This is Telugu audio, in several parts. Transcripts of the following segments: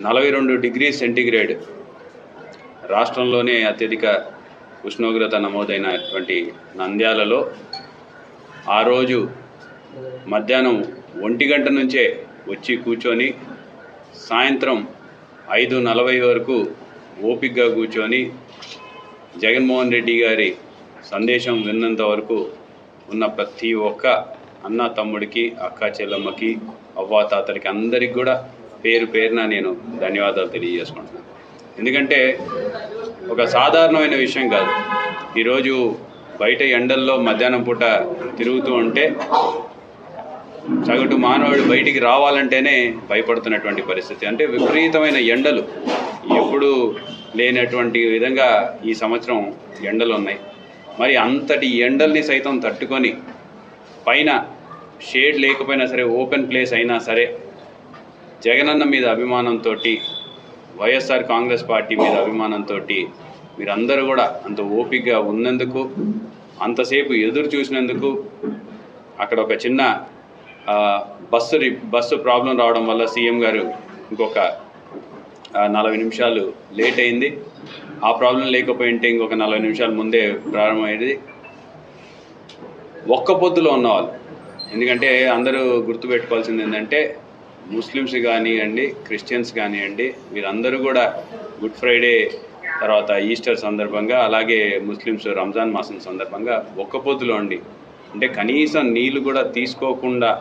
42 డిగ్రీ సెంటీగ్రేడ్ రాష్ట్రంలోనే అత్యధిక ఉష్ణోగ్రత నమోదైనటువంటి నంద్యాలలో ఆ రోజు మధ్యాహ్నం 1 గంట నుంచే వచ్చి కూర్చొని సాయంత్రం 5:40 వరకు ఓపికగా కూర్చొని జగన్మోహన్ రెడ్డి గారి సందేశం విన్నంత వరకు ఉన్న ప్రతి ఒక్క అన్న తమ్ముడికి, అక్క చెల్లమ్మకి, అవ్వాతాతలకి అందరికి కూడా పేరు పేరున నేను ధన్యవాదాలు తెలియజేసుకుంటున్నాను. ఎందుకంటే ఒక సాధారణమైన విషయం కాదు. ఈరోజు బయట ఎండల్లో మధ్యాహ్నం పూట తిరుగుతూ ఉంటే సగటు మానవుడు బయటికి రావాలంటేనే భయపడుతున్నటువంటి పరిస్థితి. అంటే విపరీతమైన ఎండలు, ఎప్పుడు లేనటువంటి విధంగా ఈ సంవత్సరం ఎండలు ఉన్నాయి. మరి అంతటి ఎండల్ని సైతం తట్టుకొని పైన షేడ్ లేకపోయినా సరే, ఓపెన్ ప్లేస్ అయినా సరే, జగనన్న మీద అభిమానంతో, వైఎస్ఆర్ కాంగ్రెస్ పార్టీ మీద అభిమానంతో మీరందరూ కూడా అంత ఓపికగా ఉన్నందుకు, అంతసేపు ఎదురు చూసినందుకు, అక్కడ ఒక చిన్న బస్సు ప్రాబ్లం రావడం వల్ల సీఎం గారు ఇంకొక 40 నిమిషాలు లేట్ అయింది. ఆ ప్రాబ్లం లేకపోయింటే ఇంకొక 40 నిమిషాల ముందే ప్రారంభమయ్యేది. ఒక్క పొద్దులో ఉన్నవాళ్ళు, ఎందుకంటే అందరూ గుర్తుపెట్టుకోవాల్సింది ఏంటంటే ముస్లిమ్స్ కానివ్వండి, క్రిస్టియన్స్ కానివ్వండి, వీరందరూ కూడా గుడ్ ఫ్రైడే తర్వాత ఈస్టర్ సందర్భంగా, అలాగే ముస్లిమ్స్ రంజాన్ మాసం సందర్భంగా ఒక్క పొద్దులో ఉండి, అంటే కనీసం నీళ్ళు కూడా తీసుకోకుండా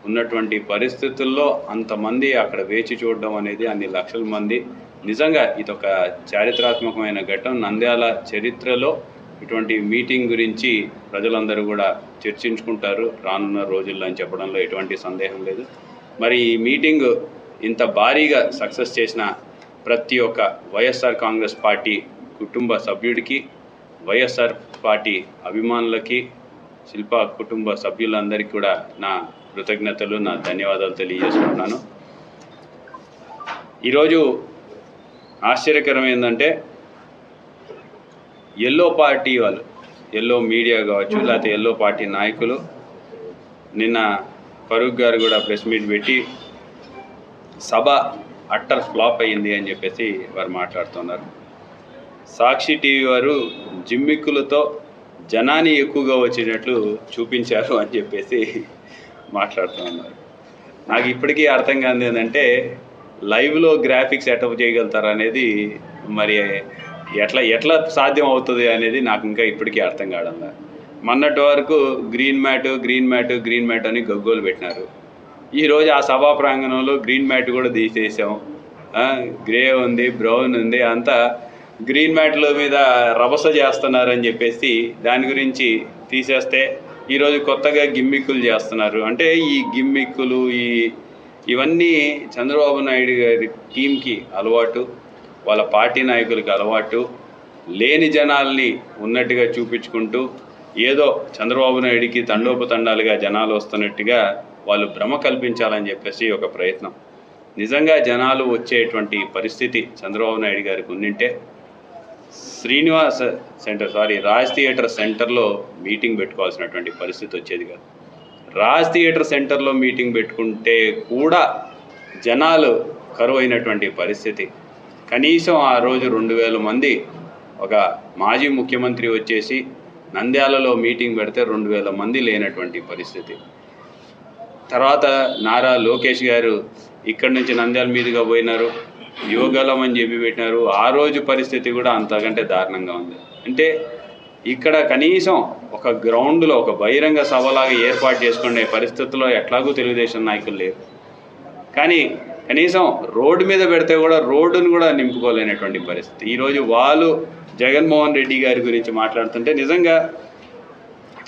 ఉన్నటువంటి పరిస్థితుల్లో అంతమంది అక్కడ వేచి చూడడం అనేది, అన్ని లక్షల మంది, నిజంగా ఇదొక చారిత్రాత్మకమైన ఘట్టం. నంద్యాల చరిత్రలో ఇటువంటి మీటింగ్ గురించి ప్రజలందరూ కూడా చర్చించుకుంటారు రానున్న రోజుల్లో అని చెప్పడంలో ఎటువంటి సందేహం లేదు. మరి ఈ మీటింగ్ ఇంత భారీగా సక్సెస్ చేసిన ప్రతి ఒక్క వైఎస్ఆర్ కాంగ్రెస్ పార్టీ కుటుంబ సభ్యుడికి, వైఎస్ఆర్ పార్టీ అభిమానులకి, శిల్ప కుటుంబ సభ్యులందరికీ కూడా నా కృతజ్ఞతలు, నా ధన్యవాదాలు తెలియజేసుకుంటున్నాను. ఈరోజు ఆశ్చర్యకరం ఏంటంటే ఎల్లో పార్టీ వాళ్ళు, ఎల్లో మీడియా కావచ్చు, లేకపోతే ఎల్లో పార్టీ నాయకులు నిన్న ఫరూక్ గారు కూడా ప్రెస్ మీట్ పెట్టి సభ అట్టర్ ఫ్లాప్ అయ్యింది అని చెప్పేసి వారు మాట్లాడుతున్నారు. సాక్షి టీవీ వారు జిమ్మిక్కులతో జనాన్ని ఎక్కువగా వచ్చేటట్లు చూపించారు అని చెప్పేసి మాట్లాడుతున్నారు. నాకు ఇప్పటికీ అర్థం కాదు ఏంటంటే లైవ్లో గ్రాఫిక్స్ ఎట్లా చేయగలుగుతారు అనేది, మరి ఎట్లా సాధ్యం అవుతుంది అనేది నాకు ఇంకా ఇప్పటికీ అర్థం కావడం. మొన్నటి వరకు గ్రీన్ మ్యాట్ అని గగ్గోలు పెట్టినారు. ఈరోజు ఆ సభా ప్రాంగణంలో గ్రీన్ మ్యాట్ కూడా తీసేసాం, గ్రే ఉంది, బ్రౌన్ ఉంది, అంతా గ్రీన్ మ్యాట్ల మీద రభస చేస్తున్నారని చెప్పేసి దాని గురించి తీసేస్తే ఈరోజు కొత్తగా గిమ్మిక్కులు చేస్తున్నారు. అంటే ఈ గిమ్మిక్కులు ఇవన్నీ చంద్రబాబు నాయుడు గారి టీంకి అలవాటు, వాళ్ళ పార్టీ నాయకులకి అలవాటు. లేని జనాల్ని ఉన్నట్టుగా చూపించుకుంటూ ఏదో చంద్రబాబు నాయుడికి తండోపతండాలుగా జనాలు వస్తున్నట్టుగా వాళ్ళు భ్రమ కల్పించాలని చెప్పేసి ఒక ప్రయత్నం. నిజంగా జనాలు వచ్చేటువంటి పరిస్థితి చంద్రబాబు నాయుడు గారికి ఉండింటే రాజ్ థియేటర్ సెంటర్లో మీటింగ్ పెట్టుకోవాల్సినటువంటి పరిస్థితి వచ్చేది కాదు. రాజ్ థియేటర్ సెంటర్లో మీటింగ్ పెట్టుకుంటే కూడా జనాలు కరువు అయినటువంటి పరిస్థితి. కనీసం ఆ రోజు 2000 మంది, ఒక మాజీ ముఖ్యమంత్రి వచ్చేసి నంద్యాలలో మీటింగ్ పెడితే 2000 మంది లేనటువంటి పరిస్థితి. తర్వాత నారా లోకేష్ గారు ఇక్కడి నుంచి నంద్యాల మీదుగా పోయినారు, యువగలం అని చెప్పి పెట్టినారు. ఆ రోజు పరిస్థితి కూడా అంతకంటే దారుణంగా ఉంది. అంటే ఇక్కడ కనీసం ఒక గ్రౌండ్లో ఒక బహిరంగ సభలాగా ఏర్పాటు చేసుకునే పరిస్థితుల్లో ఎట్లాగూ తెలుగుదేశం నాయకులు లేరు. కానీ కనీసం రోడ్డు మీద పెడితే కూడా రోడ్డును కూడా నింపుకోలేనటువంటి పరిస్థితి. ఈరోజు వాళ్ళు జగన్మోహన్ రెడ్డి గారి గురించి మాట్లాడుతుంటే నిజంగా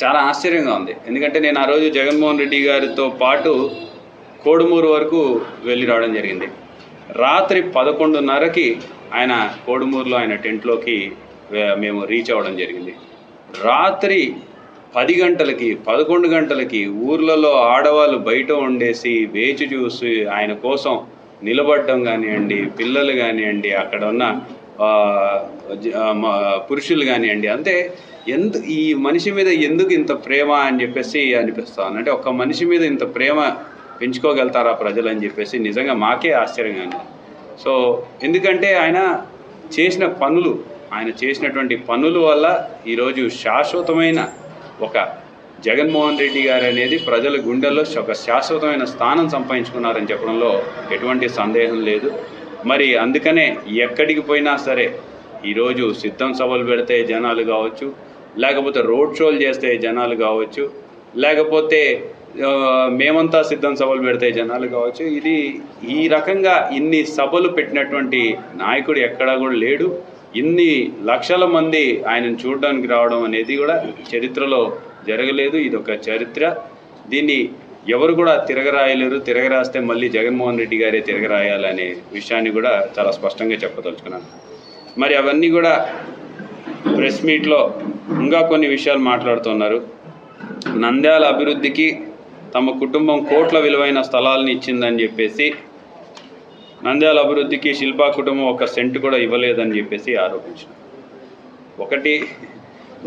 చాలా ఆశ్చర్యంగా ఉంది. ఎందుకంటే నేను ఆ రోజు జగన్మోహన్ రెడ్డి గారితో పాటు కోడుమూరు వరకు వెళ్ళి రావడం జరిగింది. రాత్రి 11:30కి ఆయన కోడుమూరులో ఆయన టెంట్లోకి మేము రీచ్ అవ్వడం జరిగింది. రాత్రి 10 గంటలకి 11 గంటలకి ఊర్లలో ఆడవాళ్ళు బయట ఉండేసి వేచి చూసి ఆయన కోసం నిలబడడం కానివ్వండి, పిల్లలు కానివ్వండి, అక్కడ ఉన్న పురుషులు కానివ్వండి, అంటే ఈ మనిషి మీద ఎందుకు ఇంత ప్రేమ అని చెప్పేసి అనిపిస్తాను. అంటే ఒక మనిషి మీద ఇంత ప్రేమ పెంచుకోగలుగుతారా ప్రజలు అని చెప్పేసి నిజంగా మాకే ఆశ్చర్యంగా ఉంది. సో ఎందుకంటే ఆయన చేసినటువంటి పనుల వల్ల ఈరోజు శాశ్వతమైన ఒక జగన్మోహన్ రెడ్డి గారు అనేది ప్రజల గుండెల్లో ఒక శాశ్వతమైన స్థానం సంపాదించుకున్నారని చెప్పడంలో ఎటువంటి సందేహం లేదు. మరి అందుకనే ఎక్కడికి పోయినా సరే ఈరోజు సిద్ధం సభలు పెడితే జనాలు కావచ్చు, లేకపోతే రోడ్ షోలు చేస్తే జనాలు కావచ్చు, లేకపోతే మేమంతా సిద్ధం సభలు పెడితే జనాలు కావచ్చు, ఈ రకంగా ఇన్ని సభలు పెట్టినటువంటి నాయకుడు ఎక్కడా కూడా లేడు. ఇన్ని లక్షల మంది ఆయనను చూడడానికి రావడం అనేది కూడా చరిత్రలో జరగలేదు. ఇది ఒక చరిత్ర. దీన్ని ఎవరు కూడా తిరగరాయలేరు. తిరగరాస్తే మళ్ళీ జగన్మోహన్ రెడ్డి గారే తిరగరాయాలనే విషయాన్ని కూడా చాలా స్పష్టంగా చెప్పదలుచుకున్నాను. మరి అవన్నీ కూడా ప్రెస్ మీట్లో ఇంకా కొన్ని విషయాలు మాట్లాడుతున్నారు. నంద్యాల అభివృద్ధికి తమ కుటుంబం కోట్ల విలువైన స్థలాలను ఇచ్చిందని చెప్పేసి, నంద్యాల అభివృద్ధికి శిల్పా కుటుంబం ఒక సెంటు కూడా ఇవ్వలేదని చెప్పేసి ఆరోపించారు. ఒకటి,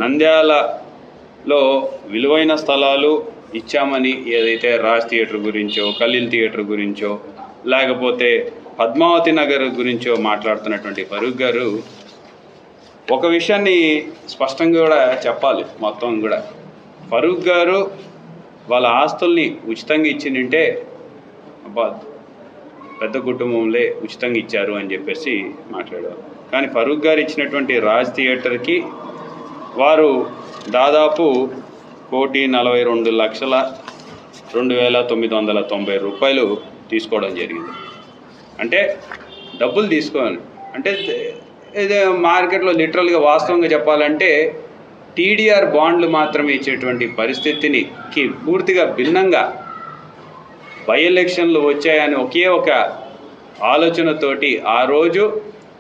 నంద్యాలలో విలువైన స్థలాలు ఇచ్చామని ఏదైతే రాజ్ థియేటర్ గురించో, ఖలీల్ థియేటర్ గురించో, లేకపోతే పద్మావతి నగర్ గురించో మాట్లాడుతున్నటువంటి ఫరూక్ గారు ఒక విషయాన్ని స్పష్టంగా కూడా చెప్పాలి. మొత్తం కూడా ఫరూక్ గారు వాళ్ళ ఆస్తుల్ని ఉచితంగా ఇచ్చిందంటే పెద్ద కుటుంబంలో ఉచితంగా ఇచ్చారు అని చెప్పేసి మాట్లాడారు. కానీ ఫరూక్ గారు ఇచ్చినటువంటి రాజ్ థియేటర్కి వారు దాదాపు 1,42,02,990 రూపాయలు తీసుకోవడం జరిగింది. అంటే డబ్బులు తీసుకోవాలి అంటే ఇదే మార్కెట్లో లిటరల్గా వాస్తవంగా చెప్పాలంటే టీడీఆర్ బాండ్లు మాత్రమే ఇచ్చేటువంటి పరిస్థితికి పూర్తిగా భిన్నంగా బై ఎలక్షన్లు వచ్చాయని ఒకే ఒక ఆలోచనతోటి ఆ రోజు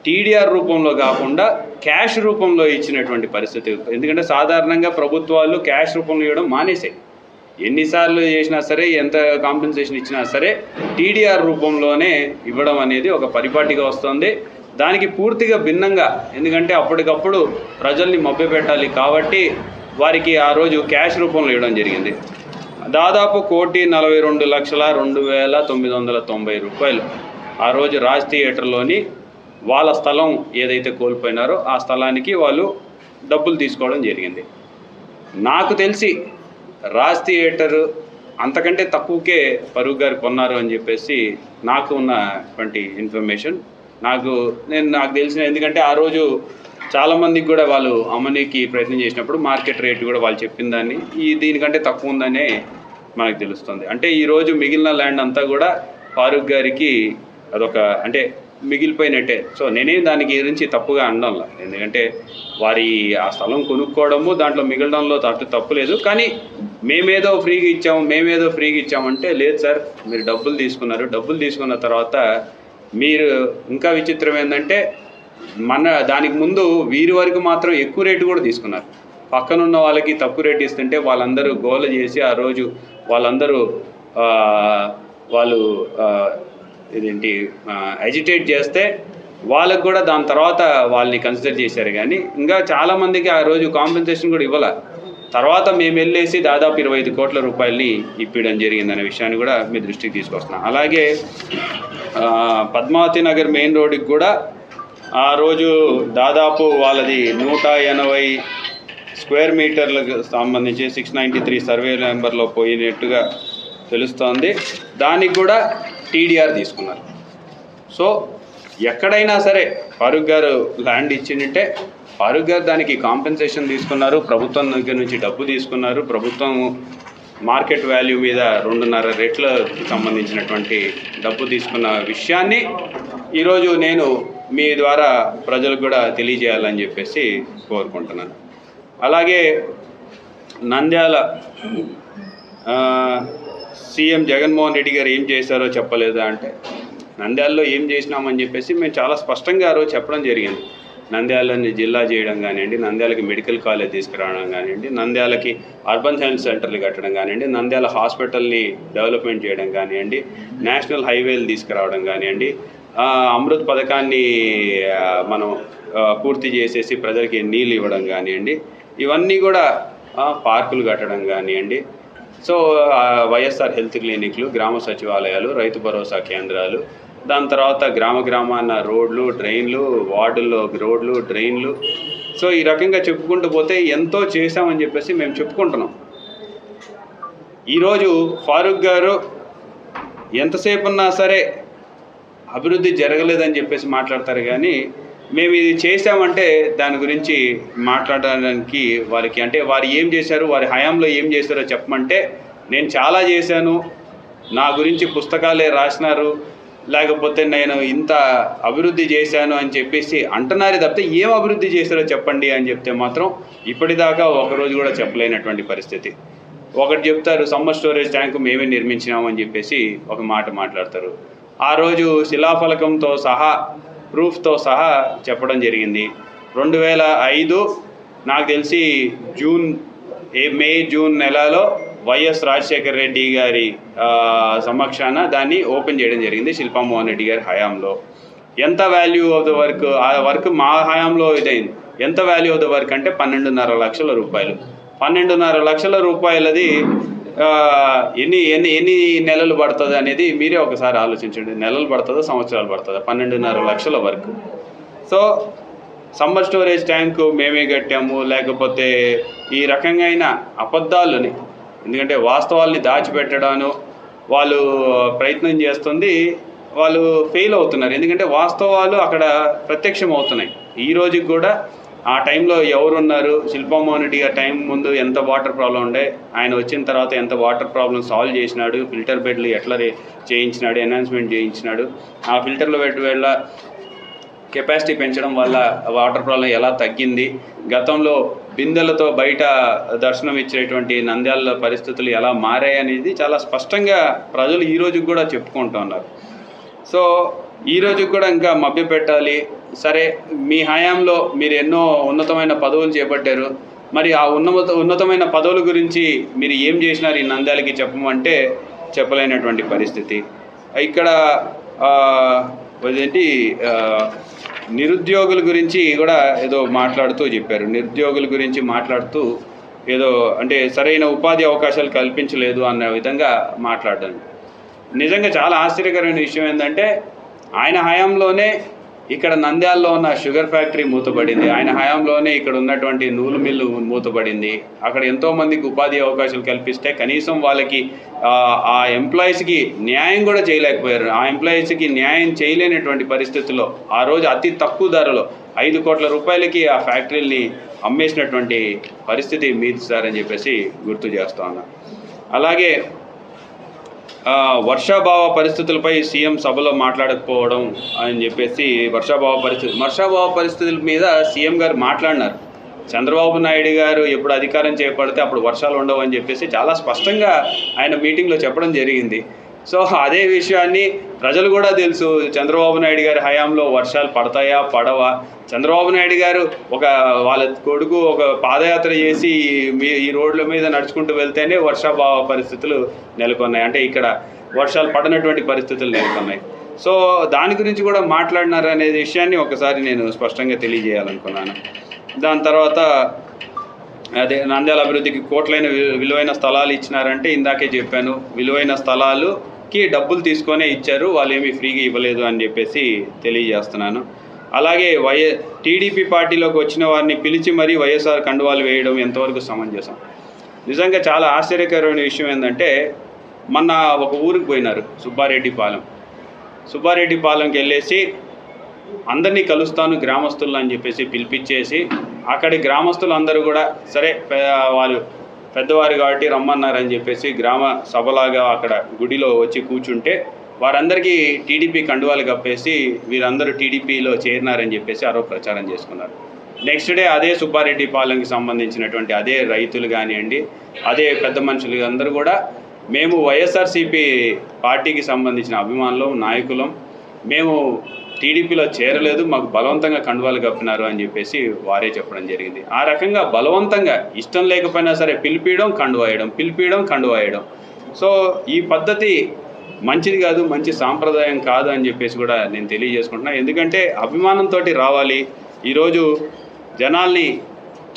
టీడీఆర్ రూపంలో కాకుండా క్యాష్ రూపంలో ఇచ్చినటువంటి పరిస్థితి. ఎందుకంటే సాధారణంగా ప్రభుత్వాలు క్యాష్ రూపంలో ఇవ్వడం మానేసాయి. ఎన్నిసార్లు చేసినా సరే, ఎంత కాంపెన్సేషన్ ఇచ్చినా సరే టీడీఆర్ రూపంలోనే ఇవ్వడం అనేది ఒక పరిపాటిగా వస్తుంది. దానికి పూర్తిగా భిన్నంగా, ఎందుకంటే అప్పటికప్పుడు ప్రజల్ని మభ్యపెట్టాలి కాబట్టి వారికి ఆ రోజు క్యాష్ రూపంలో ఇవ్వడం జరిగింది. దాదాపు 1,42,02,990 రూపాయలు ఆ రోజు రాజ్ థియేటర్లోని వాళ్ళ స్థలం ఏదైతే కోల్పోయినారో ఆ స్థలానికి వాళ్ళు డబ్బులు తీసుకోవడం జరిగింది. నాకు తెలిసి రాజ్ థియేటర్ అంతకంటే తక్కువకే ఫరూక్ గారు కొన్నారు అని చెప్పేసి నాకు ఉన్నటువంటి ఇన్ఫర్మేషన్. నాకు తెలిసిన, ఎందుకంటే ఆ రోజు చాలామందికి కూడా వాళ్ళు అమ్మనీకి ప్రయత్నం చేసినప్పుడు మార్కెట్ రేటు కూడా వాళ్ళు చెప్పిన దాన్ని దీనికంటే తక్కువ ఉందనే మనకు తెలుస్తుంది. అంటే ఈరోజు మిగిలిన ల్యాండ్ అంతా కూడా ఫారూక్ గారికి అదొక అంటే మిగిలిపోయినట్టే. సో నేనేం దానికి గురించి తప్పుగా అనడంలా, ఎందుకంటే వారి ఆ స్థలం కొనుక్కోవడము దాంట్లో మిగలడంలో తప్పు లేదు. కానీ మేమేదో ఫ్రీగా ఇచ్చామంటే లేదు సార్, మీరు డబ్బులు తీసుకున్నారు. డబ్బులు తీసుకున్న తర్వాత మీరు ఇంకా విచిత్రం ఏంటంటే దానికి ముందు వీరి వరకు మాత్రం ఎక్కువ రేటు కూడా తీసుకున్నారు. పక్కనున్న వాళ్ళకి తక్కువ రేటు ఇస్తుంటే వాళ్ళందరూ గోల చేసి ఆ రోజు వాళ్ళు అజిటేట్ చేస్తే వాళ్ళకు కూడా దాని తర్వాత వాళ్ళని కన్సిడర్ చేశారు. కానీ ఇంకా చాలామందికి ఆ రోజు కాంపెన్సేషన్ కూడా ఇవ్వాల. తర్వాత మేము వెళ్ళేసి దాదాపు 25 కోట్ల రూపాయలని ఇప్పించడం జరిగిందనే విషయాన్ని కూడా మీ దృష్టికి తీసుకొస్తున్నాం. అలాగే పద్మావతి నగర్ మెయిన్ రోడ్డుకి కూడా ఆ రోజు దాదాపు వాళ్ళది 180 స్క్వేర్ మీటర్లకు సంబంధించి 693 సర్వే నెంబర్లో పోయినట్టుగా తెలుస్తోంది. దానికి కూడా టీడీఆర్ తీసుకున్నారు. సో ఎక్కడైనా సరే ఫారూక్ గారు ల్యాండ్ ఇచ్చిందంటే ఫారూక్ గారు దానికి కాంపెన్సేషన్ తీసుకున్నారు, ప్రభుత్వం దగ్గర నుంచి డబ్బు తీసుకున్నారు. ప్రభుత్వం మార్కెట్ వాల్యూ మీద 2.5 రెట్లకు సంబంధించినటువంటి డబ్బు తీసుకున్న విషయాన్ని ఈరోజు నేను మీ ద్వారా ప్రజలకు కూడా తెలియజేయాలని చెప్పేసి కోరుకుంటున్నాను. అలాగే నంద్యాల సీఎం జగన్మోహన్ రెడ్డి గారు ఏం చేశారో చెప్పలేదా అంటే, నంద్యాలలో ఏం చేసినామని చెప్పేసి మేము చాలా స్పష్టంగా ఆ రోజు చెప్పడం జరిగింది. నంద్యాలని జిల్లా చేయడం కానివ్వండి, నంద్యాలకి మెడికల్ కాలేజ్ తీసుకురావడం కానివ్వండి, నంద్యాలకి అర్బన్ హెల్త్ సెంటర్లు కట్టడం కానివ్వండి, నంద్యాల హాస్పిటల్ని డెవలప్మెంట్ చేయడం కానివ్వండి, నేషనల్ హైవేలు తీసుకురావడం కానివ్వండి, అమృత్ పథకాన్ని మనం పూర్తి చేసేసి ప్రజలకి నీళ్ళు ఇవ్వడం కానివ్వండి, ఇవన్నీ కూడా పార్కులు కట్టడం కానివ్వండి, సో వైఎస్ఆర్ హెల్త్ క్లినిక్లు, గ్రామ సచివాలయాలు, రైతు భరోసా కేంద్రాలు, దాని తర్వాత గ్రామాన రోడ్లు, డ్రైన్లు, వార్డుల్లో రోడ్లు, డ్రైన్లు. సో ఈ రకంగా చెప్పుకుంటూ పోతే ఎంతో చేశామని చెప్పేసి మేము చెప్పుకుంటున్నాం. ఈరోజు ఫారూక్ గారు ఎంతసేపు ఉన్నా సరే అభివృద్ధి జరగలేదని చెప్పేసి మాట్లాడతారు, కానీ మేము ఇది చేశామంటే దాని గురించి మాట్లాడడానికి వారికి, అంటే వారు ఏం చేశారు, వారి హయాంలో ఏం చేశారో చెప్పమంటే నేను చాలా చేశాను, నా గురించి పుస్తకాలే రాసినారు, లేకపోతే నేను ఇంత అభివృద్ధి చేశాను అని చెప్పేసి అంటున్నారు తప్పితే ఏం అభివృద్ధి చేశారో చెప్పండి అని చెప్తే మాత్రం ఇప్పటిదాకా ఒకరోజు కూడా చెప్పలేనటువంటి పరిస్థితి. ఒకటి చెప్తారు, సమ్మర్ స్టోరేజ్ ట్యాంకు మేమే నిర్మించినామని చెప్పేసి ఒక మాట మాట్లాడతారు. ఆ రోజు శిలాఫలకంతో సహా, ప్రూఫ్తో సహా చెప్పడం జరిగింది. 2005 నాకు తెలిసి మే జూన్ నెలలో వైఎస్ రాజశేఖర రెడ్డి గారి సమక్షాన దాన్ని ఓపెన్ చేయడం జరిగింది శిల్పామోహన్ రెడ్డి గారి హయాంలో. ఎంత వాల్యూ ఆఫ్ ద వర్క్, ఆ వర్క్ మా హయాంలో ఇదైంది. ఎంత వాల్యూ ఆఫ్ ద వర్క్ అంటే 12.5 లక్షల రూపాయలు. 12.5 లక్షల రూపాయలది ఎన్ని నెలలు పడుతుంది అనేది మీరే ఒకసారి ఆలోచించండి. నెలలు పడుతుందా, సంవత్సరాలు పడుతుందా? 12.5 లక్షల వరకు. సో సమ్మర్ స్టోరేజ్ ట్యాంకు మేమే కట్టాము, లేకపోతే ఈ రకంగా అయిన అబద్ధాలని, ఎందుకంటే వాస్తవాల్ని దాచిపెట్టడాను వాళ్ళు ప్రయత్నం చేస్తుంది, వాళ్ళు ఫెయిల్ అవుతున్నారు. ఎందుకంటే వాస్తవాలు అక్కడ ప్రత్యక్షం అవుతున్నాయి. ఈ రోజుకి కూడా ఆ టైంలో ఎవరున్నారు, శిల్పామోహన్ రెడ్డి గారి టైం ముందు ఎంత వాటర్ ప్రాబ్లం ఉండే, ఆయన వచ్చిన తర్వాత ఎంత వాటర్ ప్రాబ్లం సాల్వ్ చేసినాడు, ఫిల్టర్ బెడ్లు ఎట్లా చేయించినాడు, ఎన్హాన్స్మెంట్ చేయించినాడు, ఆ ఫిల్టర్ల బెడ్ వల్ల కెపాసిటీ పెంచడం వల్ల వాటర్ ప్రాబ్లం ఎలా తగ్గింది, గతంలో బిందెలతో బయట దర్శనం ఇచ్చేటువంటి నంద్యాల పరిస్థితులు ఎలా మారాయి అనేది చాలా స్పష్టంగా ప్రజలు ఈ రోజుకి కూడా చెప్పుకుంటూ ఉన్నారు. సో ఈ రోజుకి కూడా ఇంకా మభ్యపెట్టాలి. సరే, మీ హయాంలో మీరు ఎన్నో ఉన్నతమైన పదవులు చేపట్టారు, మరి ఆ ఉన్నతమైన పదవుల గురించి మీరు ఏం చేసినారు ఈ నంద్యాలకి చెప్పమంటే చెప్పలేనటువంటి పరిస్థితి. ఇక్కడ అదేంటి నిరుద్యోగుల గురించి కూడా ఏదో మాట్లాడుతూ చెప్పారు. నిరుద్యోగుల గురించి మాట్లాడుతూ ఏదో అంటే సరైన ఉపాధి అవకాశాలు కల్పించలేదు అన్న విధంగా మాట్లాడడం నిజంగా చాలా ఆశ్చర్యకరమైన విషయం. ఏంటంటే ఆయన హయాంలోనే ఇక్కడ నంద్యాలలో ఉన్న షుగర్ ఫ్యాక్టరీ మూతపడింది, ఆయన హయాంలోనే ఇక్కడ ఉన్నటువంటి నూలు మిల్లు మూతపడింది. అక్కడ ఎంతోమందికి ఉపాధి అవకాశాలు కల్పిస్తే కనీసం వాళ్ళకి ఆ ఎంప్లాయీస్కి న్యాయం కూడా చేయలేకపోయారు. ఆ ఎంప్లాయీస్కి న్యాయం చేయలేనటువంటి పరిస్థితుల్లో ఆ రోజు అతి తక్కువ ధరలో 5 కోట్ల రూపాయలకి ఆ ఫ్యాక్టరీని అమ్మేసినటువంటి పరిస్థితి మీది సార్ అని చెప్పేసి గుర్తు చేస్తా ఉన్నా. అలాగే వర్షాభావ పరిస్థితులపై సీఎం సభలో మాట్లాడకపోవడం అని చెప్పేసి వర్షాభావ పరిస్థితుల మీద సీఎం గారు మాట్లాడినారు. చంద్రబాబు నాయుడు గారు ఎప్పుడు అధికారం చేపడితే అప్పుడు వర్షాలు ఉండవు అని చెప్పేసి చాలా స్పష్టంగా ఆయన మీటింగ్లో చెప్పడం జరిగింది. సో అదే విషయాన్ని ప్రజలు కూడా తెలుసు, చంద్రబాబు నాయుడు గారి హయాంలో వర్షాలు పడతాయా పడవా. చంద్రబాబు నాయుడు గారు వాళ్ళ కొడుకు ఒక పాదయాత్ర చేసి ఈ రోడ్ల మీద నడుచుకుంటూ వెళ్తేనే వర్షాభావ పరిస్థితులు నెలకొన్నాయి, అంటే ఇక్కడ వర్షాలు పడనటువంటి పరిస్థితులు నెలకొన్నాయి. సో దాని గురించి కూడా మాట్లాడినారు అనే విషయాన్ని ఒకసారి నేను స్పష్టంగా తెలియజేయాలనుకున్నాను. దాని తర్వాత అదే నంద్యాల అభివృద్ధికి కోట్లైన విలువైన స్థలాలు ఇచ్చినారంటే ఇందాకే చెప్పాను, విలువైన స్థలాలుకి డబ్బులు తీసుకొనే ఇచ్చారు, వాళ్ళు ఏమీ ఫ్రీగా ఇవ్వలేదు అని చెప్పేసి తెలియజేస్తున్నాను. అలాగే టీడీపీ పార్టీలోకి వచ్చిన వారిని పిలిచి మరీ వైఎస్ఆర్ కండువాలు వేయడం ఎంతవరకు సమంజసం? నిజంగా చాలా ఆశ్చర్యకరమైన విషయం ఏంటంటే మొన్న ఒక ఊరికి పోయినారు, సుబ్బారెడ్డిపాలెంకి వెళ్ళేసి అందరినీ కలుస్తాను గ్రామస్తులు అని చెప్పేసి పిలిపించేసి అక్కడి గ్రామస్తులు అందరూ కూడా సరే వాళ్ళు పెద్దవారు కాబట్టి రమ్మన్నారని చెప్పేసి గ్రామ సభలాగా అక్కడ గుడిలో వచ్చి కూర్చుంటే వారందరికీ టీడీపీ కండువాలు కప్పేసి వీరందరూ టీడీపీలో చేరినారని చెప్పేసి ప్రచారం చేసుకున్నారు. నెక్స్ట్ డే అదే సుబ్బారెడ్డిపాలెంకి సంబంధించినటువంటి అదే రైతులు కానివ్వండి, అదే పెద్ద మనుషులు అందరూ కూడా మేము వైఎస్ఆర్సీపీ పార్టీకి సంబంధించిన అభిమానులం, నాయకులం, మేము టీడీపీలో చేరలేదు, మాకు బలవంతంగా కండువాలు కప్పినారు అని చెప్పేసి వారే చెప్పడం జరిగింది. ఆ రకంగా బలవంతంగా ఇష్టం లేకపోయినా సరే పిలిపియడం, కండువాయడం. సో ఈ పద్ధతి మంచిది కాదు, మంచి సాంప్రదాయం కాదు అని చెప్పేసి కూడా నేను తెలియజేసుకుంటున్నా. ఎందుకంటే అభిమానంతో రావాలి. ఈరోజు జనాల్ని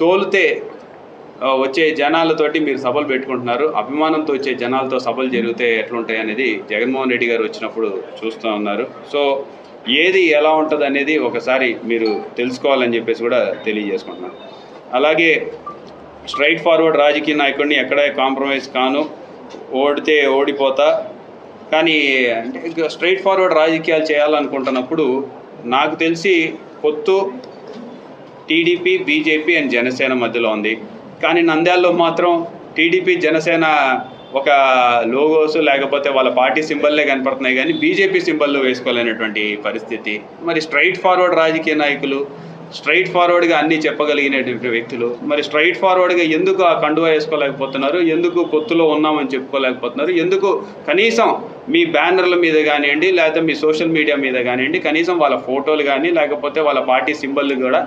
తోలితే వచ్చే జనాలతోటి మీరు సభలు పెట్టుకుంటున్నారు. అభిమానంతో వచ్చే జనాలతో సభలు జరిగితే ఎట్లుంటాయి అనేది జగన్మోహన్ రెడ్డి గారు వచ్చినప్పుడు చూస్తూ ఉన్నారు. సో ఏది ఎలా ఉంటుంది అనేది ఒకసారి మీరు తెలుసుకోవాలని చెప్పేసి కూడా తెలియజేసుకుంటున్నాను. అలాగే స్ట్రైట్ ఫార్వర్డ్ రాజకీయ నాయకుడిని ఎక్కడ కాంప్రమైజ్ కాను, ఓడితే ఓడిపోతా, కానీ అంటే స్ట్రైట్ ఫార్వర్డ్ రాజకీయాలు చేయాలనుకుంటున్నప్పుడు నాకు తెలిసి పొత్తు టీడీపీ, బీజేపీ అండ్ జనసేన మధ్యలో ఉంది. కానీ నంద్యాలలో మాత్రం టీడీపీ, జనసేన ఒక లోగోస్ లేకపోతే వాళ్ళ పార్టీ సింబల్లే కనపడుతున్నాయి, కానీ బీజేపీ సింబల్ వేసుకోలేనటువంటి పరిస్థితి. మరి స్ట్రైట్ ఫార్వర్డ్ రాజకీయ నాయకులు, స్ట్రైట్ ఫార్వర్డ్గా అన్నీ చెప్పగలిగినటువంటి వ్యక్తులు మరి స్ట్రైట్ ఫార్వర్డ్గా ఎందుకు ఆ కండువా వేసుకోలేకపోతున్నారు? ఎందుకు పొత్తులో ఉన్నామని చెప్పుకోలేకపోతున్నారు? ఎందుకు కనీసం మీ బ్యానర్ల మీద కానివ్వండి, లేకపోతే మీ సోషల్ మీడియా మీద కానివ్వండి, కనీసం వాళ్ళ ఫోటోలు కానీ లేకపోతే వాళ్ళ పార్టీ సింబల్ కూడా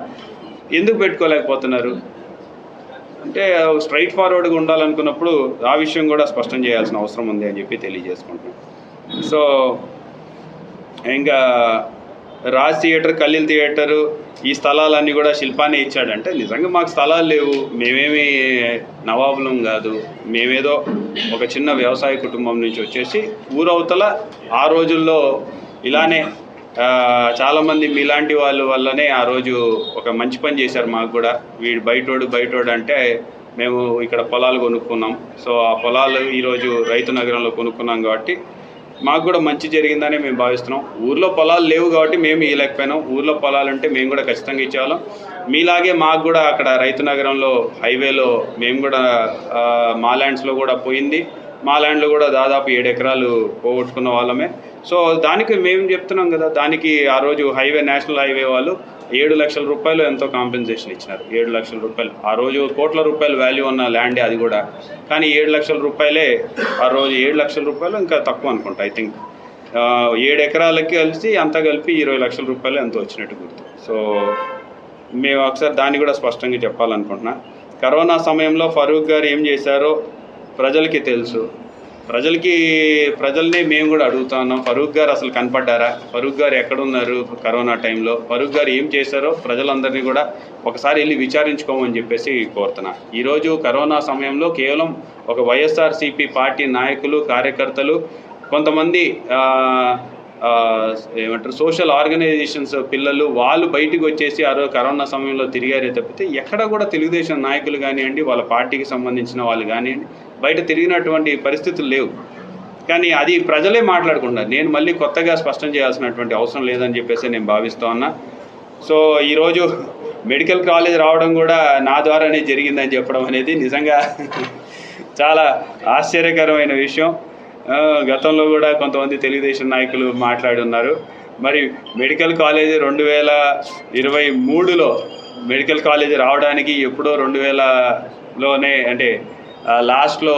ఎందుకు పెట్టుకోలేకపోతున్నారు? అంటే స్ట్రైట్ ఫార్వర్డ్గా ఉండాలనుకున్నప్పుడు ఆ విషయం కూడా స్పష్టం చేయాల్సిన అవసరం ఉంది అని చెప్పి తెలియజేసుకుంటున్నాం. సో ఇంకా రాజ్ థియేటర్, కల్లిల్ థియేటరు, ఈ స్థలాలన్నీ కూడా శిల్పాన్ని ఇచ్చాడంటే నిజంగా మాకు స్థలాలు లేవు, మేమేమి నవాబులం కాదు, మేమేదో ఒక చిన్న వ్యవసాయ కుటుంబం నుంచి వచ్చేసి ఊరవతల ఆ రోజుల్లో ఇలానే చాలామంది మీలాంటి వాళ్ళ వల్లనే ఆ రోజు ఒక మంచి పని చేశారు మాకు కూడా. వీడు బయటోడు అంటే మేము ఇక్కడ పొలాలు కొనుక్కున్నాం. సో ఆ పొలాలు ఈరోజు రైతు నగరంలో కొనుక్కున్నాం కాబట్టి మాకు కూడా మంచి జరిగిందని మేము భావిస్తున్నాం. ఊర్లో పొలాలు లేవు కాబట్టి మేము ఇవ్వలేకపోయినాం. ఊర్లో పొలాలు ఉంటే మేము కూడా ఖచ్చితంగా ఇచ్చేవాళ్ళం. మీలాగే మాకు కూడా అక్కడ రైతు నగరంలో హైవేలో మేము కూడా మా ల్యాండ్స్లో కూడా పోయింది. మా ల్యాండ్లో కూడా దాదాపు 7 ఎకరాలు పోగొట్టుకున్న వాళ్ళమే. సో దానికి మేము చెప్తున్నాం కదా, దానికి ఆ రోజు నేషనల్ హైవే వాళ్ళు 7 లక్షల రూపాయలు ఎంతో కాంపెన్సేషన్ ఇచ్చినారు. 7 లక్షల రూపాయలు ఆ రోజు కోట్ల రూపాయలు వాల్యూ ఉన్న ల్యాండే అది కూడా. కానీ 7 లక్షల రూపాయలే ఆ రోజు. 7 లక్షల రూపాయలు ఇంకా తక్కువ అనుకుంటా, ఐ థింక్ 7 ఎకరాలకి కలిసి అంతా కలిపి 20 లక్షల రూపాయలు ఎంతో వచ్చినట్టు గుర్తు. సో మేము ఒకసారి దాన్ని కూడా స్పష్టంగా చెప్పాలనుకుంటున్నా. కరోనా సమయంలో ఫరూక్ గారు ఏం చేశారో ప్రజలకి తెలుసు. ప్రజల్ని మేము కూడా అడుగుతా ఉన్నాం, ఫరూక్ గారు అసలు కనపడ్డారా? ఫరూక్ గారు ఎక్కడున్నారు కరోనా టైంలో? ఫరూక్ గారు ఏం చేశారో ప్రజలందరినీ కూడా ఒకసారి వెళ్ళి విచారించుకోమని చెప్పేసి కోరుతున్నా. ఈరోజు కరోనా సమయంలో కేవలం ఒక వైఎస్ఆర్సీపీ పార్టీ నాయకులు, కార్యకర్తలు, కొంతమంది ఏమంటారు సోషల్ ఆర్గనైజేషన్స్ పిల్లలు, వాళ్ళు బయటకు వచ్చేసి ఆ రోజు కరోనా సమయంలో తిరిగారే తప్పితే ఎక్కడ కూడా తెలుగుదేశం నాయకులు కానివ్వండి, వాళ్ళ పార్టీకి సంబంధించిన వాళ్ళు కానివ్వండి బయట తిరిగినటువంటి పరిస్థితులు లేవు. కానీ అది ప్రజలే మాట్లాడుకుంటున్నారు. నేను మళ్ళీ కొత్తగా స్పష్టం చేయాల్సినటువంటి అవసరం లేదని చెప్పేసి నేను భావిస్తూ ఉన్నా. సో ఈరోజు మెడికల్ కాలేజ్ రావడం కూడా నా ద్వారానే జరిగిందని చెప్పడం అనేది నిజంగా చాలా ఆశ్చర్యకరమైన విషయం. గతంలో కూడా కొంతమంది తెలుగుదేశం నాయకులు మాట్లాడి ఉన్నారు. మరి మెడికల్ కాలేజీ 2023లో మెడికల్ కాలేజీ రావడానికి ఎప్పుడో 2000లోనే అంటే లాస్ట్లో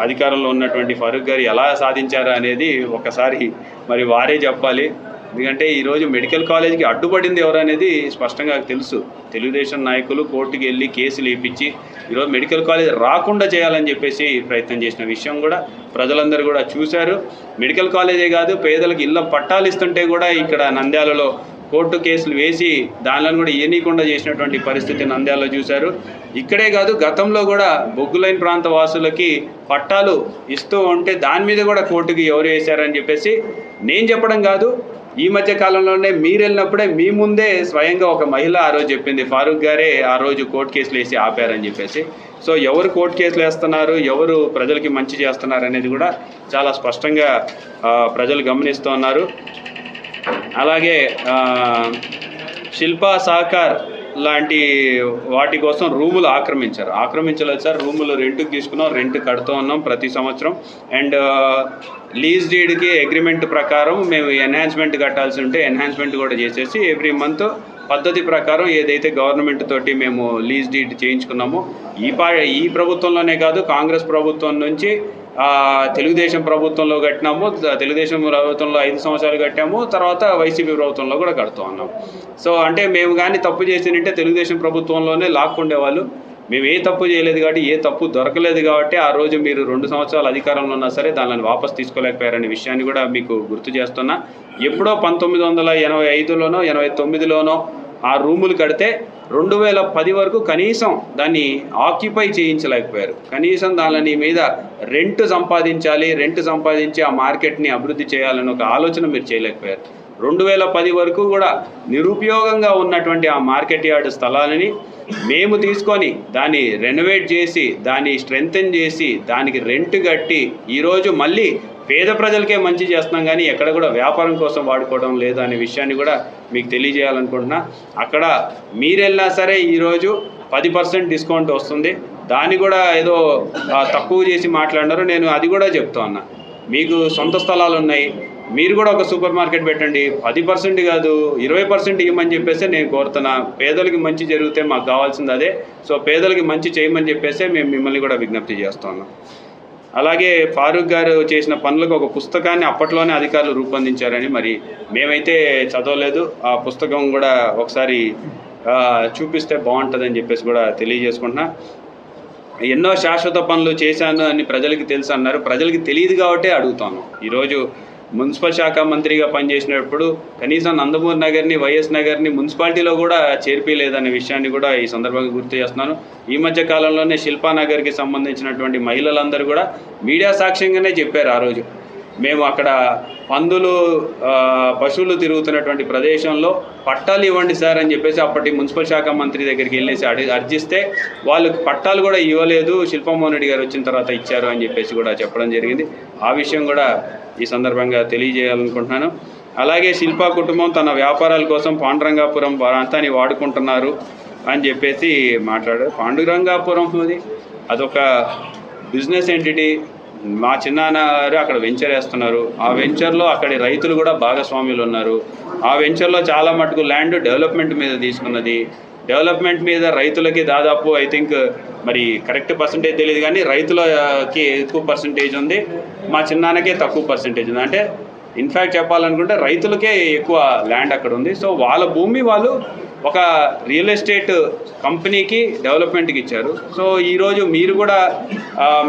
అధికారంలో ఉన్నటువంటి ఫరూక్ గారు ఎలా సాధించారు అనేది ఒకసారి మరి వారే చెప్పాలి. ఎందుకంటే ఈరోజు మెడికల్ కాలేజీకి అడ్డుపడింది ఎవరనేది స్పష్టంగా తెలుసు. తెలుగుదేశం నాయకులు కోర్టుకి వెళ్ళి కేసులు వేయించి ఈరోజు మెడికల్ కాలేజ్ రాకుండా చేయాలని చెప్పేసి ప్రయత్నం చేసిన విషయం కూడా ప్రజలందరూ కూడా చూశారు. మెడికల్ కాలేజే కాదు, పేదలకు ఇళ్ళ పట్టాలు ఇస్తుంటే కూడా ఇక్కడ నంద్యాలలో కోర్టు కేసులు వేసి దానిలో కూడా ఇవ్వనీయకుండా చేసినటువంటి పరిస్థితి నంద్యాలలో చూశారు. ఇక్కడే కాదు, గతంలో కూడా బొగ్గులైన ప్రాంత వాసులకి పట్టాలు ఇస్తూ ఉంటే దాని మీద కూడా కోర్టుకి ఎవరు వేశారని చెప్పేసి నేను చెప్పడం కాదు, ఈ మధ్య కాలంలోనే మీరు వెళ్ళినప్పుడే మీ ముందే స్వయంగా ఒక మహిళ ఆ రోజు చెప్పింది, ఫారూక్ గారే ఆ రోజు కోర్టు కేసులు వేసి ఆపారని చెప్పేసి. సో ఎవరు కోర్టు కేసులు వేస్తున్నారు, ఎవరు ప్రజలకి మంచి చేస్తున్నారు అనేది కూడా చాలా స్పష్టంగా ప్రజలు గమనిస్తూ ఉన్నారు. అలాగే శిల్పా సహకార్ లాంటి వాటి కోసం రూములు ఆక్రమించలేదు సార్. రూములు రెంట్కి తీసుకున్నాం, రెంట్ కడుతూ ఉన్నాం ప్రతి సంవత్సరం. అండ్ లీజ్ డీడ్కి అగ్రిమెంట్ ప్రకారం మేము ఎన్హాన్స్మెంట్ కట్టాల్సి ఉంటే ఎన్హాన్స్మెంట్ కూడా చేసేసి ఎవ్రీ మంత్ పద్ధతి ప్రకారం ఏదైతే గవర్నమెంట్ తోటి మేము లీజ్ డీడ్ చేయించుకున్నామో ఈ ప్రభుత్వంలోనే కాదు, కాంగ్రెస్ ప్రభుత్వం నుంచి తెలుగుదేశం ప్రభుత్వంలో కట్టినాము, తెలుగుదేశం ప్రభుత్వంలో 5 సంవత్సరాలు కట్టాము, తర్వాత వైసీపీ ప్రభుత్వంలో కూడా కడుతూ ఉన్నాం. సో అంటే మేము కానీ తప్పు చేసినంటే తెలుగుదేశం ప్రభుత్వంలోనే లాక్కుండేవాళ్ళు. మేము ఏ తప్పు చేయలేదు కాబట్టి, ఏ తప్పు దొరకలేదు కాబట్టి ఆ రోజు మీరు 2 సంవత్సరాలు అధికారంలో ఉన్నా సరే దానిని వాపసు తీసుకోలేకపోయారనే విషయాన్ని కూడా మీకు గుర్తు చేస్తున్నా. ఎప్పుడో 1985లోనో 89లోనో ఆ రూములు కడితే 2010 వరకు కనీసం దాన్ని ఆక్యుపై చేయించలేకపోయారు. కనీసం దాని మీద రెంట్ సంపాదించి ఆ మార్కెట్ని అభివృద్ధి చేయాలని ఒక ఆలోచన మీరు చేయలేకపోయారు. 2010 వరకు కూడా నిరుపయోగంగా ఉన్నటువంటి ఆ మార్కెట్ యార్డ్ స్థలాలని మేము తీసుకొని దాన్ని రెనోవేట్ చేసి దాన్ని స్ట్రెంథెన్ చేసి దానికి రెంట్ కట్టి ఈరోజు మళ్ళీ పేద ప్రజలకే మంచి చేస్తున్నాం, కానీ ఎక్కడ కూడా వ్యాపారం కోసం వాడుకోవడం లేదు అనే విషయాన్ని కూడా మీకు తెలియజేయాలనుకుంటున్నా. అక్కడ మీరు వెళ్ళినా సరే ఈరోజు 10% డిస్కౌంట్ వస్తుంది. దాన్ని కూడా ఏదో తక్కువ చేసి మాట్లాడినారు. నేను అది కూడా చెప్తా ఉన్నా, మీకు సొంత స్థలాలు ఉన్నాయి, మీరు కూడా ఒక సూపర్ మార్కెట్ పెట్టండి. 10% కాదు 20% ఇవ్వమని చెప్పేసి నేను కోరుతున్నా. పేదలకి మంచి జరిగితే మాకు కావాల్సింది అదే. సో పేదలకి మంచి చేయమని చెప్పేసి మేము మిమ్మల్ని కూడా విజ్ఞప్తి చేస్తున్నాం. అలాగే ఫారూక్ గారు చేసిన పనులకు ఒక పుస్తకాన్ని అప్పట్లోనే అధికారులు రూపొందించారని, మరి మేమైతే చదవలేదు. ఆ పుస్తకం కూడా ఒకసారి చూపిస్తే బాగుంటుందని చెప్పేసి కూడా తెలియజేసుకుంటున్నా. ఎన్నో శాశ్వత పనులు చేశాను అని ప్రజలకి తెలుసు అన్నారు. ప్రజలకి తెలియదు కాబట్టే అడుగుతాను. ఈరోజు మున్సిపల్ శాఖ మంత్రిగా పనిచేసినప్పుడు కనీసం నందమూరి నగర్ని, వైఎస్ నగర్ని మున్సిపాలిటీలో కూడా చేర్పిలేదనే విషయాన్ని కూడా ఈ సందర్భంగా గుర్తు చేస్తున్నాను. ఈ మధ్య కాలంలోనే శిల్పానగర్కి సంబంధించినటువంటి మహిళలందరూ కూడా మీడియా సాక్ష్యంగానే చెప్పారు. ఆ రోజు మేము అక్కడ పందులు, పశువులు తిరుగుతున్నటువంటి ప్రదేశంలో పట్టాలు ఇవ్వండి సార్ అని చెప్పేసి అప్పటి మున్సిపల్ శాఖ మంత్రి దగ్గరికి వెళ్ళేసి అర్జిస్తే వాళ్ళకి పట్టాలు కూడా ఇవ్వలేదు, శిల్పమోహన్ రెడ్డి గారు వచ్చిన తర్వాత ఇచ్చారు అని చెప్పేసి కూడా చెప్పడం జరిగింది. ఆ విషయం కూడా ఈ సందర్భంగా తెలియజేయాలనుకుంటున్నాను. అలాగే శిల్పా కుటుంబం తన వ్యాపారాల కోసం పాండురంగాపురం ప్రాంతాన్ని వాడుకుంటున్నారు అని చెప్పేసి మాట్లాడారు. పాండురంగాపురం అదొక బిజినెస్ ఎంటిటీ. మా చిన్నాన్నగారు అక్కడ వెంచర్ వేస్తున్నారు. ఆ వెంచర్లో అక్కడి రైతులు కూడా భాగస్వాములు ఉన్నారు. ఆ వెంచర్లో చాలా మటుకు ల్యాండ్ డెవలప్మెంట్ మీద తీసుకున్నది. డెవలప్మెంట్ మీద రైతులకి దాదాపు ఐ థింక్ మరి కరెక్ట్ పర్సంటేజ్ తెలియదు, కానీ రైతులకి ఎక్కువ పర్సంటేజ్ ఉంది, మా చిన్నాన్నకే తక్కువ పర్సంటేజ్ ఉంది. అంటే ఇన్ఫ్యాక్ట్ చెప్పాలనుకుంటే రైతులకే ఎక్కువ ల్యాండ్ అక్కడ ఉంది. సో వాళ్ళ భూమి వాళ్ళు ఒక రియల్ ఎస్టేట్ కంపెనీకి డెవలప్మెంట్కి ఇచ్చారు. సో ఈరోజు మీరు కూడా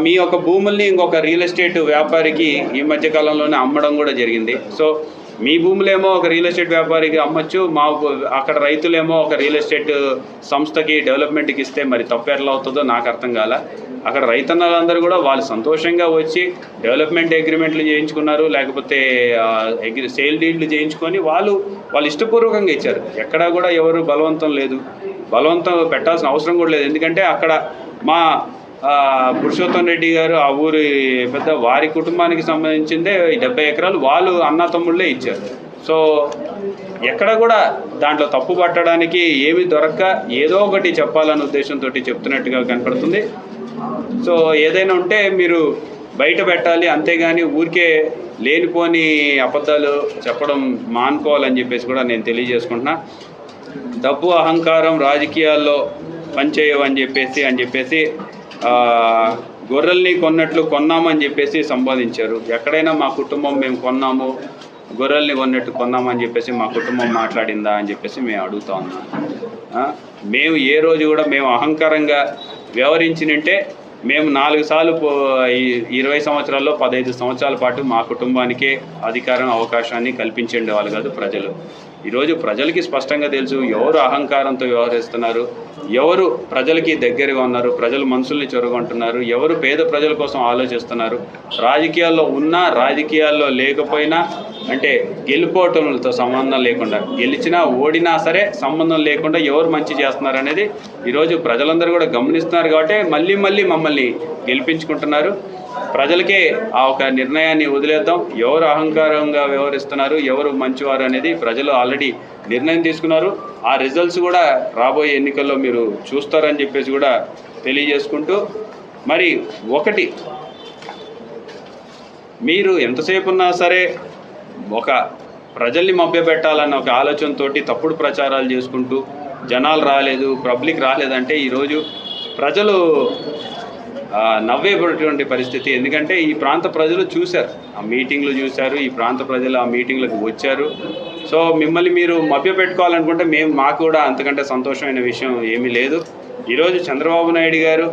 మీ యొక్క భూముల్ని ఇంకొక రియల్ ఎస్టేట్ వ్యాపారికి ఈ మధ్యకాలంలోనే అమ్మడం కూడా జరిగింది. సో మీ భూములేమో ఒక రియల్ ఎస్టేట్ వ్యాపారికి అమ్మచ్చు, మా అక్కడ రైతులేమో ఒక రియల్ ఎస్టేట్ సంస్థకి డెవలప్మెంట్కి ఇస్తే మరి తప్పు ఎట్లా అవుతుందో నాకు అర్థం కాల. అక్కడ రైతన్నలందరూ కూడా వాళ్ళు సంతోషంగా వచ్చి డెవలప్మెంట్ అగ్రిమెంట్లు చేయించుకున్నారు, లేకపోతే సేల్ డీడ్లు చేయించుకొని వాళ్ళు ఇష్టపూర్వకంగా ఇచ్చారు. ఎక్కడా కూడా ఎవరు బలవంతం లేదు, బలవంతం పెట్టాల్సిన అవసరం కూడా లేదు. ఎందుకంటే అక్కడ మా పురుషోత్తం రెడ్డి గారు ఆ ఊరి పెద్ద, వారి కుటుంబానికి సంబంధించిందే 70 ఎకరాలు వాళ్ళు అన్న తమ్ముళ్ళే ఇచ్చారు. సో ఎక్కడ కూడా దాంట్లో తప్పు పట్టడానికి ఏమి దొరక్క ఏదో ఒకటి చెప్పాలనే ఉద్దేశంతో చెప్తున్నట్టుగా కనపడుతుంది. సో ఏదైనా ఉంటే మీరు బయట పెట్టాలి, అంతేగాని ఊరికే లేనిపోని అబద్ధాలు చెప్పడం మానుకోవాలని చెప్పేసి కూడా నేను తెలియజేసుకుంటున్నా. డబ్బు, అహంకారం రాజకీయాల్లో పనిచేయవని చెప్పేసి గొర్రెల్ని కొన్నట్లు కొన్నామని చెప్పేసి సంబోధించారు. ఎక్కడైనా మా కుటుంబం మేము కొన్నాము, గొర్రెల్ని కొన్నట్టు కొన్నామని చెప్పేసి మా కుటుంబం మాట్లాడిందా అని చెప్పేసి మేము అడుగుతా ఉన్నాం. మేము ఏ రోజు కూడా మేము అహంకారంగా వ్యవహరించినంటే మేము 4 సార్లు 20 సంవత్సరాల్లో 15 సంవత్సరాల పాటు మా కుటుంబానికే అధికారం, అవకాశాన్ని కల్పించండి వాళ్ళు కాదు ప్రజలు. ఈరోజు ప్రజలకి స్పష్టంగా తెలుసు ఎవరు అహంకారంతో వ్యవహరిస్తున్నారు, ఎవరు ప్రజలకి దగ్గరగా ఉన్నారు, ప్రజల మనసుల్ని చొరగొంటున్నారు, ఎవరు పేద ప్రజల కోసం ఆలోచిస్తున్నారు. రాజకీయాల్లో ఉన్నా రాజకీయాల్లో లేకపోయినా, అంటే గెలుపోవటంతో సంబంధం లేకుండా, గెలిచినా ఓడినా సరే సంబంధం లేకుండా ఎవరు మంచి చేస్తున్నారు అనేది ఈరోజు ప్రజలందరూ కూడా గమనిస్తున్నారు. కాబట్టి మళ్ళీ మమ్మల్ని గెలిపించుకుంటున్నారు. ప్రజలకే ఆ ఒక నిర్ణయాన్ని వదిలేద్దాం. ఎవరు అహంకారంగా వ్యవహరిస్తున్నారు, ఎవరు మంచివారు అనేది ప్రజలు ఆల్రెడీ నిర్ణయం తీసుకున్నారు. ఆ రిజల్ట్స్ కూడా రాబోయే ఎన్నికల్లో మీరు చూస్తారని చెప్పేసి కూడా తెలియజేసుకుంటూ, మరి ఒకటి, మీరు ఎంతసేపు ఉన్నా సరే ఒక ప్రజల్ని మభ్యపెట్టాలన్న ఒక ఆలోచనతో తప్పుడు ప్రచారాలు చేసుకుంటూ జనాలు రాలేదు, పబ్లిక్ రాలేదంటే ఈరోజు ప్రజలు నవ్వేటువంటి పరిస్థితి. ఎందుకంటే ఈ ప్రాంత ప్రజలు చూశారు, ఆ మీటింగ్లు చూశారు, ఈ ప్రాంత ప్రజలు ఆ మీటింగ్లకు వచ్చారు. సో మిమ్మల్ని మీరు మభ్యపెట్టుకోవాలనుకుంటే మాకు కూడా అంతకంటే సంతోషమైన విషయం ఏమీ లేదు. ఈరోజు చంద్రబాబు నాయుడు గారు